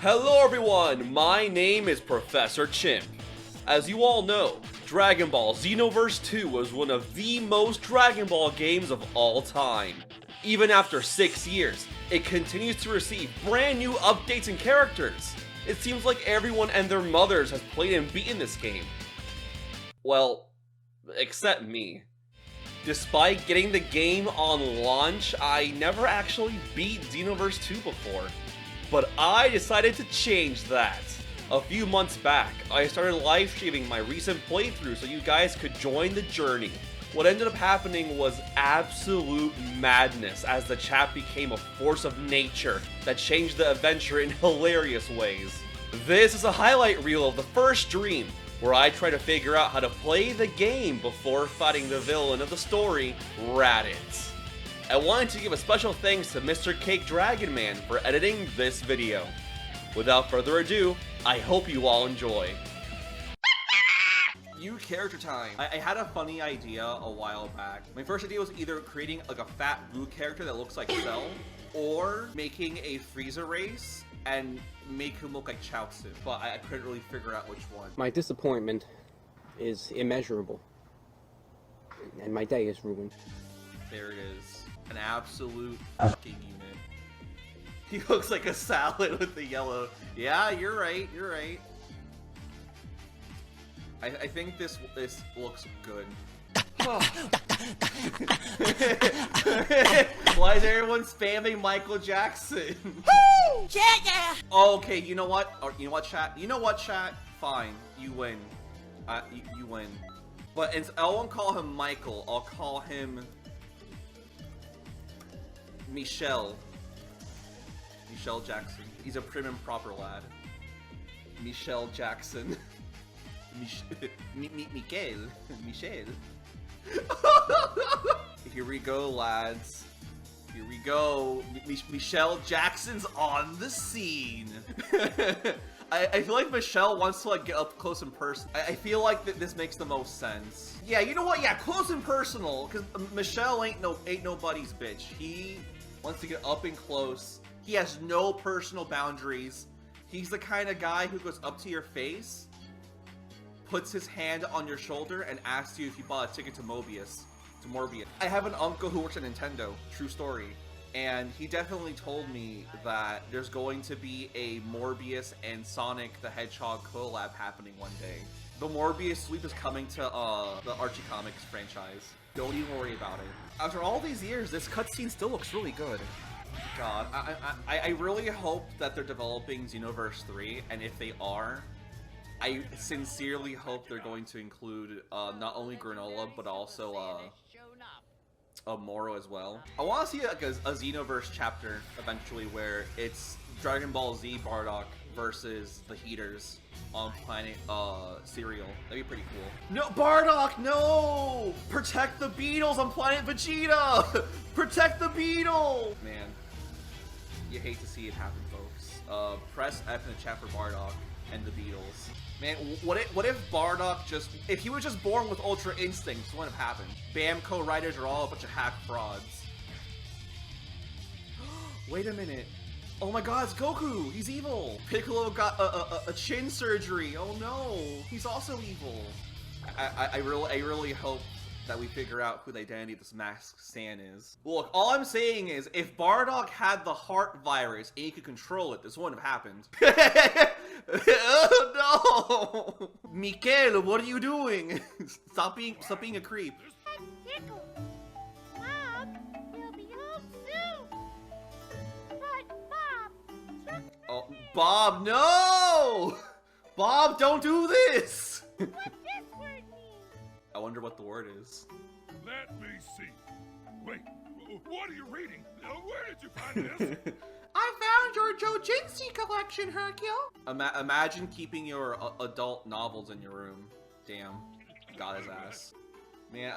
Hello everyone, my name is Professor Chimp. As you all know, Dragon Ball Xenoverse 2 was one of the most Dragon Ball games of all time. Even after 6 years, it continues to receive brand new updates and characters. It seems like everyone and their mothers has played and beaten this game. Well, except me. Despite getting the game on launch, I never actually beat Xenoverse 2 before. But I decided to change that. A few months back, I started live streaming my recent playthrough so you guys could join the journey. What ended up happening was absolute madness as the chat became a force of nature that changed the adventure in hilarious ways. This is a highlight reel of the first stream, where I try to figure out how to play the game before fighting the villain of the story, Raditz. I wanted to give a special thanks to Mr. Cake Dragon Man for editing this video. Without further ado, I hope you all enjoy. New character time. I had a funny idea a while back. My first idea was either creating like a fat blue character that looks like Cell, or making a Frieza race and make him look like Chaozu, but I couldn't really figure out which one. My disappointment is immeasurable, and my day is ruined. There it is. An absolute fucking unit. He looks like a salad with the yellow. Yeah, you're right, you're right. I think this looks good. Why is everyone spamming Michael Jackson? Yeah. Okay, you know what? You know what, chat? You know what, chat? Fine, you win. You win. But I won't call him Michael. I'll call him Michelle Jackson. He's a prim and proper lad. Michelle Jackson. Michelle. Here we go, lads. Here we go. Michelle Jackson's on the scene. I feel like Michelle wants to like get up close and personal. I feel like this makes the most sense. Yeah, you know what? Yeah, close and personal. Because Michelle ain't nobody's bitch. He wants to get up and close. He has no personal boundaries. He's the kind of guy who goes up to your face, puts his hand on your shoulder, and asks you if you bought a ticket to Morbius. I have an uncle who works at Nintendo, true story, and he definitely told me that there's going to be a Morbius and Sonic the Hedgehog collab happening one day. The Morbius sweep is coming to the Archie Comics franchise. Don't even worry about it. After all these years, this cutscene still looks really good. God, I really hope that they're developing Xenoverse 3, and if they are, I sincerely hope they're going to include not only Granola, but also Moro as well. I want to see like a Xenoverse chapter eventually where it's Dragon Ball Z Bardock versus the Heaters on planet Cereal. That'd be pretty cool. No, Bardock, no! Protect the Beatles on planet Vegeta! Protect the Beetle! Man, you hate to see it happen, folks. Press F in the chat for Bardock and the Beatles. Man, what if Bardock if he was just born with Ultra Instincts, what would have happened? Bamco writers are all a bunch of hack frauds. Wait a minute. Oh my god, it's Goku! He's evil! Piccolo got a chin surgery! Oh no! He's also evil! I really hope that we figure out who the identity of this masked Saiyan is. Look, all I'm saying is, if Bardock had the heart virus and he could control it, this wouldn't have happened. Oh no! Mikel, what are you doing? Stop being a creep. Bob will be home soon. But Oh, Bob, no! Bob, don't do this! what's this word mean? I wonder what the word is. Let me see. Wait, what are you reading? Where did you find this? I found your Jojinsi collection, Hercule! Imagine keeping your adult novels in your room. Damn. Got his ass. Man,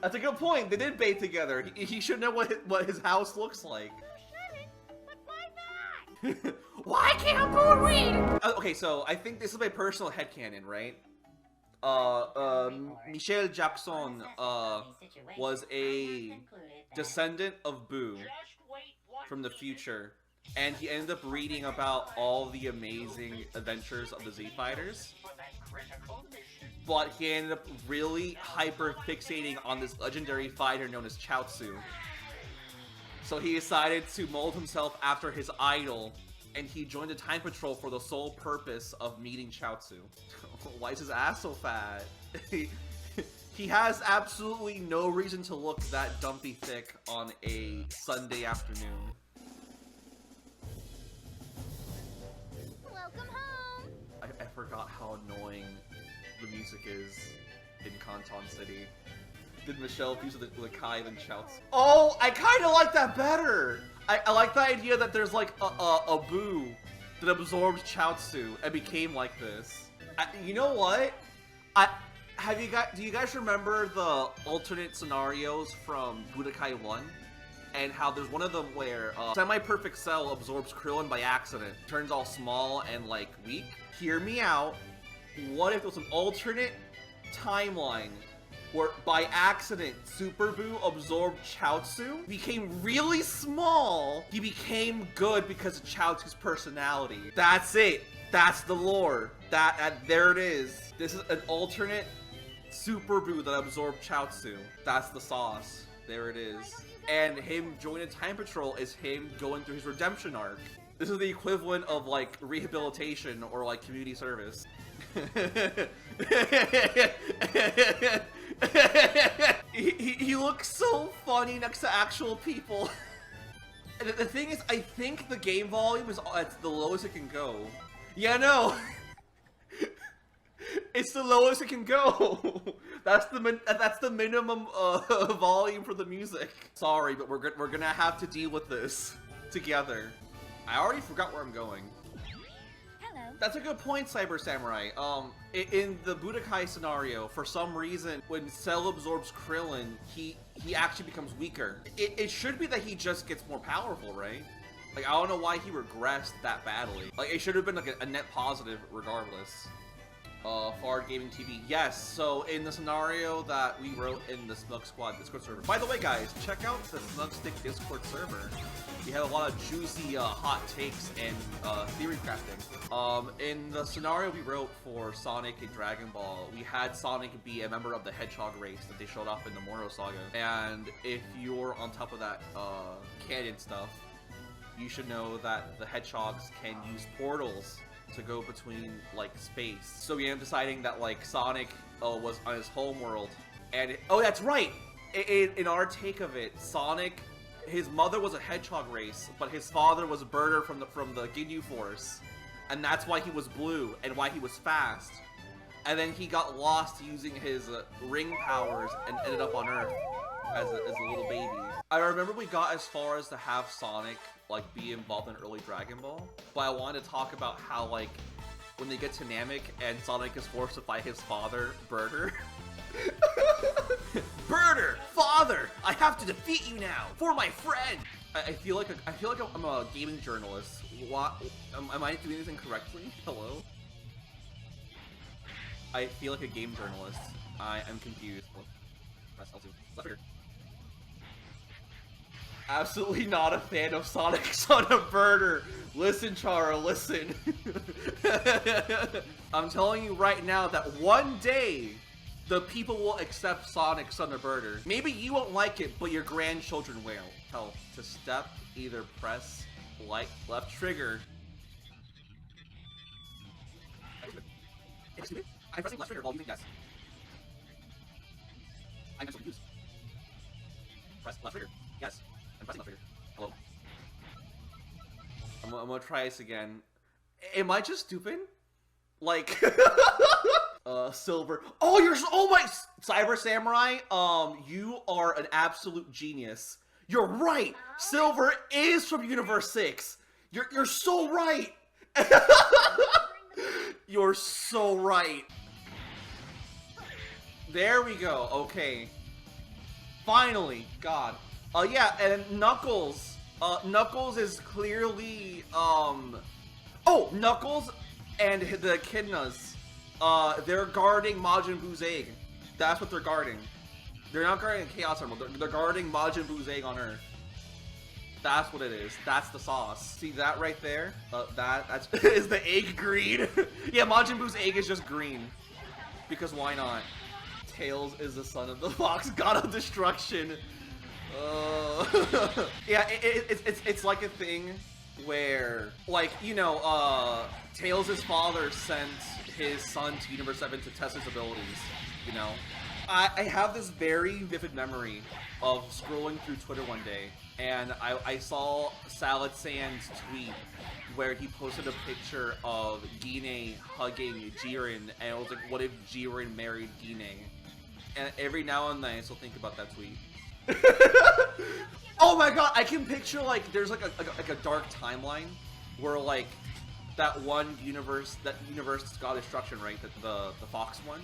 that's a good point. They did bait together. He should know what his house looks like. You shouldn't, but why not? Why can't Boo read? Okay, so I think this is my personal headcanon, right? Michelle Jackson was a descendant of Boo from the future and he ended up reading about all the amazing adventures of the Z Fighters. But he ended up really hyper fixating on this legendary fighter known as Chaozu. So he decided to mold himself after his idol, and he joined the Time Patrol for the sole purpose of meeting Chaozu. Why is his ass so fat? He has absolutely no reason to look that dumpy thick on a Sunday afternoon. Welcome home. I forgot how annoying the music is in Canton City. Did Michelle use the Kai than Chaozu? Oh, I kind of like that better! I like the idea that there's like a boo that absorbed Chaozu and became like this. You know what? Do you guys remember the alternate scenarios from Budokai 1? And how there's one of them where semi-perfect cell absorbs Krillin by accident, turns all small and like weak? Hear me out. What if there was an alternate timeline where by accident Super Buu absorbed Chaozu, became really small, he became good because of Chaozu's personality. That's it. That's the lore. There it is. This is an alternate Super Buu that absorbed Chaozu. That's the sauce. There it is. And him joining Time Patrol is him going through his redemption arc. This is the equivalent of like rehabilitation or like community service. he looks so funny next to actual people. And the thing is, I think the game volume is at the lowest it can go. Yeah, no. It's the lowest it can go. That's the minimum volume for the music. Sorry, but we're gonna have to deal with this together. I already forgot where I'm going. Hello. That's a good point, Cyber Samurai. In the Budokai scenario, for some reason, when Cell absorbs Krillin, he actually becomes weaker. It should be that he just gets more powerful, right? Like, I don't know why he regressed that badly. Like, it should have been like a net positive regardless. Fard Gaming TV. Yes, so in the scenario that we wrote in the Snug Squad Discord server. By the way, guys, check out the Snug Stick Discord server. We have a lot of juicy hot takes and theory crafting. In the scenario we wrote for Sonic and Dragon Ball, we had Sonic be a member of the Hedgehog race that they showed off in the Moro Saga. And if you're on top of that canon stuff, you should know that the Hedgehogs can use portals to go between like space. So we ended up deciding that like Sonic was on his home world, and oh, that's right. In our take of it, Sonic, his mother was a hedgehog race, but his father was a birder from the Ginyu Force, and that's why he was blue and why he was fast. And then he got lost using his ring powers and ended up on Earth as a little baby. I remember we got as far as to have Sonic like be involved in early Dragon Ball, but I wanted to talk about how like when they get to Namek and Sonic is forced to fight his father, Birder. Birder, father, I have to defeat you now for my friend. I feel like I'm a gaming journalist. What? Am I doing this incorrectly? Hello? I feel like a game journalist. I am confused. Press L2. Absolutely not a fan of Sonic Son of Birder. Listen, Chara, listen. I'm telling you right now that one day, the people will accept Sonic Son of Birder. Maybe you won't like it, but your grandchildren will. Hell, to step, either press left trigger. I'm pressing left trigger while using yes. I'm so confused. Press left trigger. Yes. I'm pressing left trigger. Hello. I'm gonna try this again. Am I just stupid? Like, Silver. Oh my, Cyber Samurai. You are an absolute genius. You're right. Silver is from Universe 6. You're so right. You're so right. There we go. Okay. Finally. God. Yeah, and Knuckles. Knuckles is clearly, Oh, Knuckles and the Echidnas. They're guarding Majin Buu's egg. That's what they're guarding. They're not guarding Chaos Emerald. They're guarding Majin Buu's egg on Earth. That's what it is. That's the sauce. See that right there? That's is the egg green? Yeah, Majin Buu's egg is just green. Because why not? Tails is the son of the fox, god of destruction. Yeah, it's like a thing where, like, you know, Tails' father sent his son to Universe 7 to test his abilities, you know? I have this very vivid memory of scrolling through Twitter one day, and I saw Salad Sand's tweet where he posted a picture of Gine hugging Jiren, and it was like, what if Jiren married Gine? And every now and then I still think about that tweet. Oh my god, I can picture, like, there's like a dark timeline where, like, that one universe, that universe God Destruction, right? The Fox one.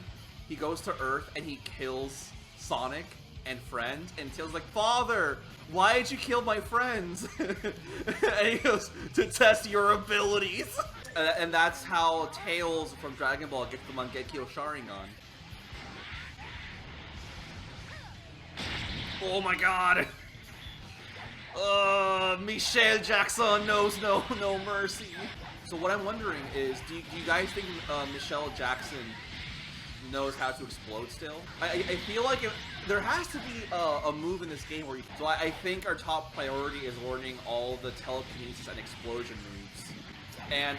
He goes to Earth and he kills Sonic and friends, and Tails like, Father, why did you kill my friends? And he goes, to test your abilities. And that's how Tails from Dragon Ball gets the Mangekyo Sharingan. Oh my god. Michelle Jackson knows no mercy. So what I'm wondering is, do you guys think Michelle Jackson knows how to explode still? I feel like there has to be a move in this game where you can. So I think our top priority is learning all the telekinesis and explosion moves. And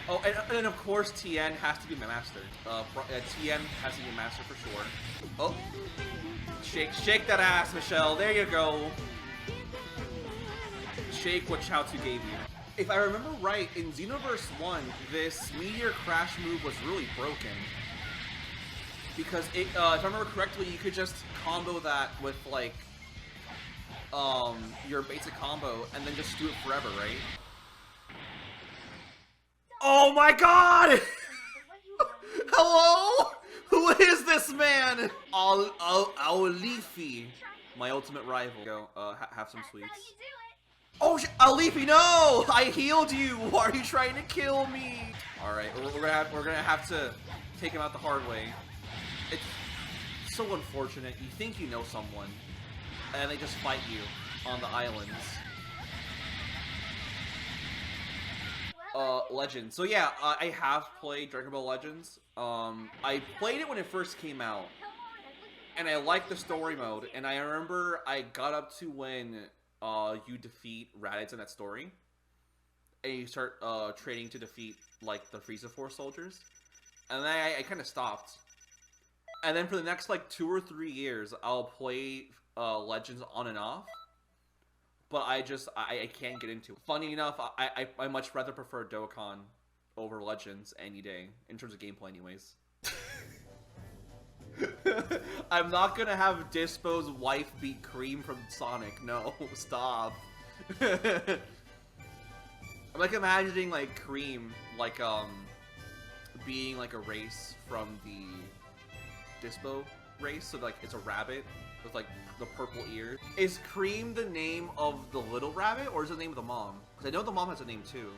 and of course Tien has to be master. Tien has to be master for sure. Oh, shake that ass, Michelle. There you go. Shake what Chaozu gave you. If I remember right, in Xenoverse 1, this Meteor Crash move was really broken. Because it, if I remember correctly, you could just combo that with, like, your basic combo, and then just do it forever, right? Oh my god! Hello? Who is this man? Leafy, my ultimate rival. Go, have some sweets. Oh, Leafy, no! I healed you. Why are you trying to kill me? All right, we're gonna have to take him out the hard way. It's so unfortunate. You think you know someone, and they just fight you on the islands. Legends. So yeah, I have played Dragon Ball Legends. I played it when it first came out, and I liked the story mode. And I remember I got up to when you defeat Raditz in that story, and you start training to defeat, like, the Frieza Force soldiers, and then I kind of stopped. And then for the next, like, 2 or 3 years, I'll play Legends on and off. But I can't get into it. Funny enough, I much rather prefer Dokkan over Legends any day, in terms of gameplay anyways. I'm not gonna have Dispo's wife beat Kareem from Sonic. No, stop. I'm like imagining, like, Kareem, like, being like a race from the Dispo race, so like it's a rabbit with, like, the purple ears. Is Kareem the name of the little rabbit, or is it the name of the mom? Because I know the mom has a name too.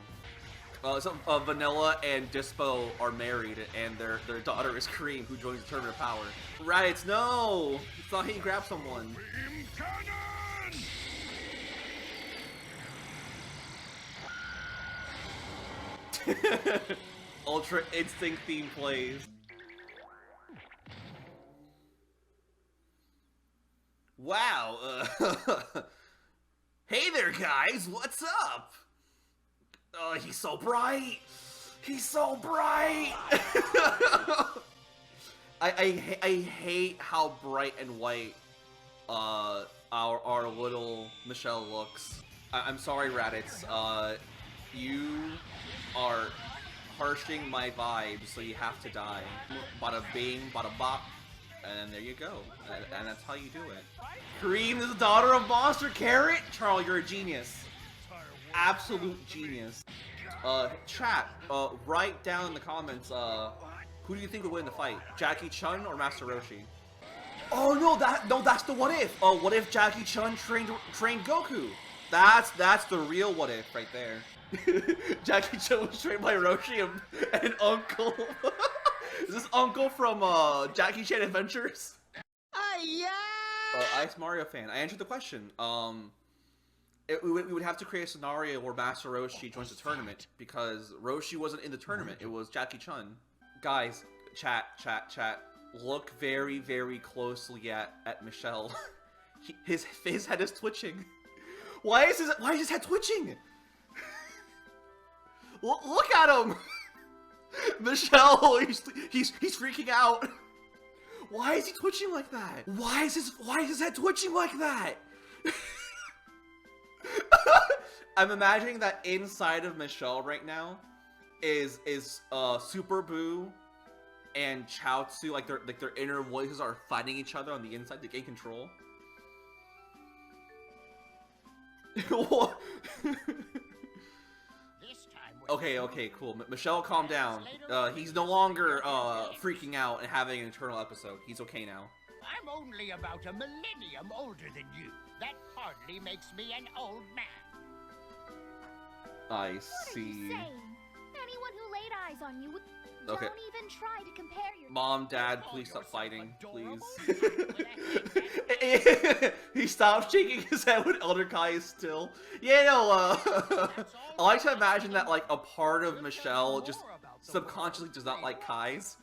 Vanilla and Dispo are married, and their daughter is Kareem, who joins the Tournament of Power. Raditz, no! It's not how you grab someone. Beam cannon! Ultra Instinct theme plays. Wow, hey there, guys, what's up? He's so bright! He's so bright! I hate how bright and white, our little Michelle looks. I'm sorry, Raditz, you are harshing my vibes, so you have to die. Bada bing, bada bop. And there you go. And that's how you do it. Kareem is the daughter of Monster Carrot? Charles, you're a genius. Absolute genius. Chat, write down in the comments, who do you think would win the fight? Jackie Chun or Master Roshi? Oh no, that's the what if. Oh, what if Jackie Chun trained Goku? That's the real what if right there. Jackie Chun was trained by Roshi and Uncle. Is this Uncle from Jackie Chan Adventures? Yeah. Ice Mario fan. I answered the question. We would have to create a scenario where Master Roshi joins the tournament, because Roshi wasn't in the tournament, it was Jackie Chun. Guys, chat, look very, very closely at Michelle. His head is twitching. Why is his head twitching? Look at him! Michelle, he's freaking out. Why is he twitching like that? Why is his head twitching like that? I'm imagining that inside of Michelle right now is Super Boo and Chaozu, like their inner voices are fighting each other on the inside to gain control. Okay, cool. Michelle, calm down. He's no longer freaking out and having an internal episode. He's okay now. I'm only about a millennium older than you. That hardly makes me an old man. I What see. are you saying? Anyone who laid eyes on you would Okay. don't even try to compare your Mom, Dad, please stop fighting, Adorable. please. He stopped shaking his head when Elder Kai is still. Yeah, no, I like to imagine that, like, a part of Michelle just subconsciously does not like Kai's.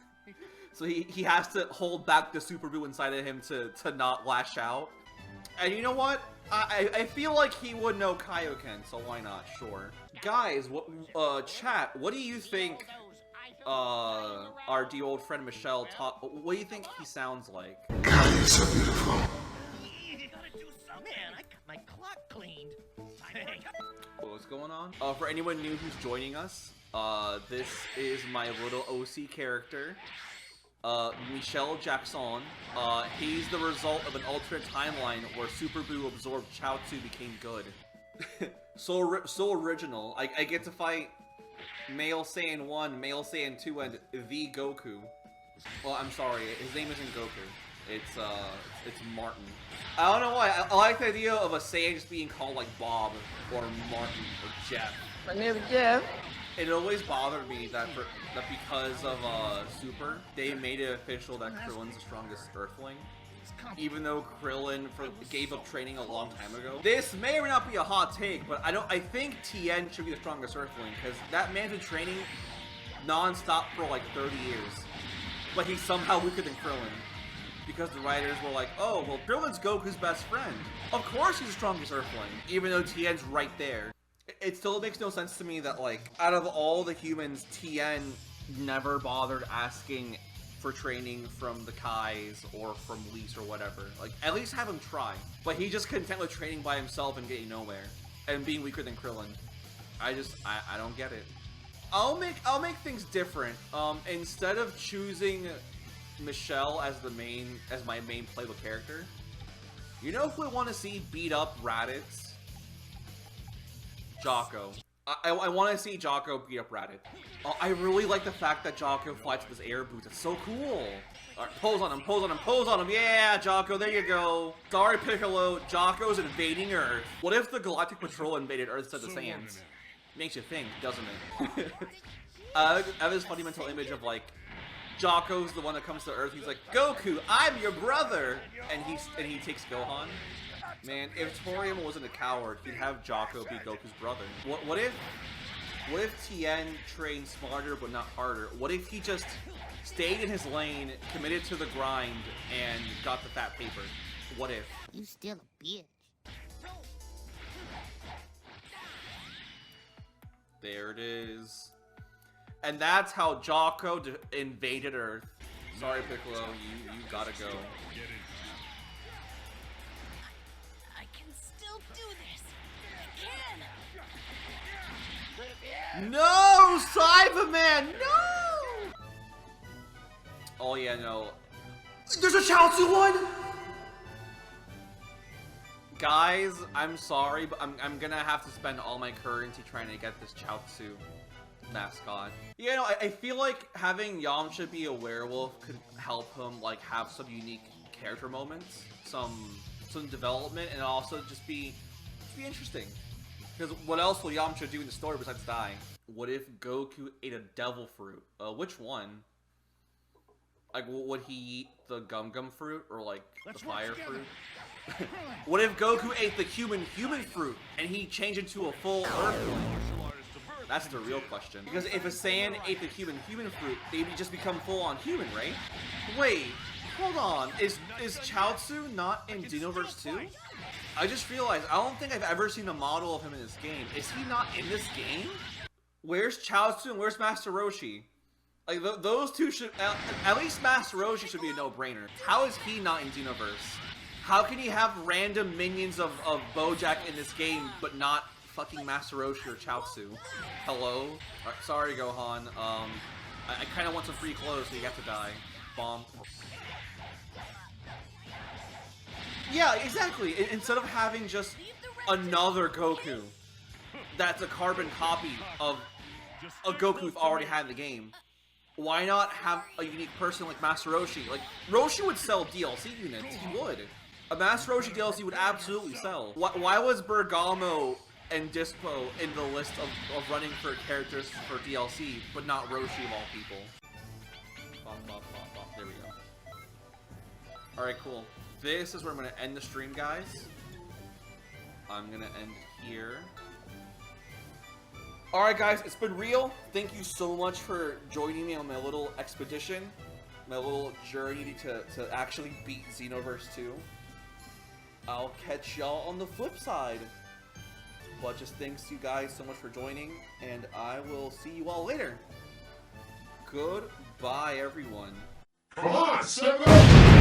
So he has to hold back the Super Boo inside of him to not lash out. And you know what? I feel like he would know Kaioken, so why not? Sure. Guys, chat, what do you think our dear old friend Michelle what do you think he sounds like? God, you're so beautiful. You gotta do something. Man, I got my clock cleaned. What's going on? For anyone new who's joining us, this is my little OC character, Michel Jackson. He's the result of an alternate timeline where Super Boo absorbed Chaozu became good. so original. I get to fight Male Saiyan 1, Male Saiyan 2, and the Goku. Well, I'm sorry, his name isn't Goku. It's Martin. I don't know why. I like the idea of a Saiyan just being called like Bob or Martin or Jeff. My name is Jeff. It always bothered me that because of Super, they made it official that Krillin's the strongest Earthling. Even though Krillin gave up training a long time ago. This may or may not be a hot take, but I think Tien should be the strongest Earthling, because that man's been training non-stop for like 30 years. But he's somehow weaker than Krillin. Because the writers were like, oh, well, Krillin's Goku's best friend. Of course he's the strongest Earthling, even though Tien's right there. It still makes no sense to me that, like, out of all the humans, Tien never bothered asking for training from the Kais or from Whis or whatever. Like, at least have him try. But he's just content with training by himself and getting nowhere. And being weaker than Krillin. I don't get it. I'll make things different. Instead of choosing Michelle as my main playable character, you know who I want to see beat up Raditz? Jocko. I want to see Jocko beat up Raditz. I really like the fact that Jocko fights with his air boots. It's so cool. Alright, pose on him, pose on him, pose on him. Yeah, Jocko, there you go. Sorry, Piccolo. Jocko's invading Earth. What if the Galactic Patrol invaded Earth instead of the Saiyans? Makes you think, doesn't it? I have this funny mental image of, like, Jocko's the one that comes to Earth. He's like, Goku, I'm your brother, and he takes Gohan. Man, if Torium wasn't a coward, he'd have Jocko be Goku's brother. What if Tien trained smarter but not harder? What if he just stayed in his lane, committed to the grind, and got the fat paper? What if? You still a bitch. There it is. And that's how Jocko invaded Earth. Sorry, Piccolo, you gotta go. I can still do this. I can. No, Cyberman, no! Oh yeah, no. There's a Chaozu one! Guys, I'm sorry, but I'm gonna have to spend all my currency trying to get this Chaozu mascot. You know, I feel like having Yamcha be a werewolf could help him, like, have some unique character moments, some development, and also just be interesting. Because what else will Yamcha do in the story besides die? What if Goku ate a devil fruit? Which one? Like, would he eat the gum fruit or, like, the fire fruit? What if Goku ate the human fruit and he changed into a full Earthling? That's the real question. Because if a Saiyan ate the human fruit, they'd just become full-on human, right? Wait, hold on. Is Chaozu not in Xenoverse 2? I just realized I don't think I've ever seen a model of him in this game. Is he not in this game? Where's Chaozu and where's Master Roshi? Like those two should at least Master Roshi should be a no-brainer. How is he not in Xenoverse? How can you have random minions of Bojack in this game but not fucking Master Roshi or Chaozu? Hello? Sorry, Gohan. I kind of want some free clothes, so you have to die. Bomb. Yeah, exactly. Instead of having just another Goku that's a carbon copy of a Goku we've already had in the game, why not have a unique person like Master Roshi? Like, Roshi would sell DLC units. He would. A Master Roshi DLC would absolutely sell. Why was Bergamo and Dispo in the list of running for characters for DLC, but not Roshi of all people? There we go. Alright, cool. This is where I'm going to end the stream, guys. I'm going to end here. Alright, guys, it's been real. Thank you so much for joining me on my little expedition, my little journey to actually beat Xenoverse 2. I'll catch y'all on the flip side. But just thanks to you guys so much for joining, and I will see you all later. Goodbye, everyone. Come on, 7 up!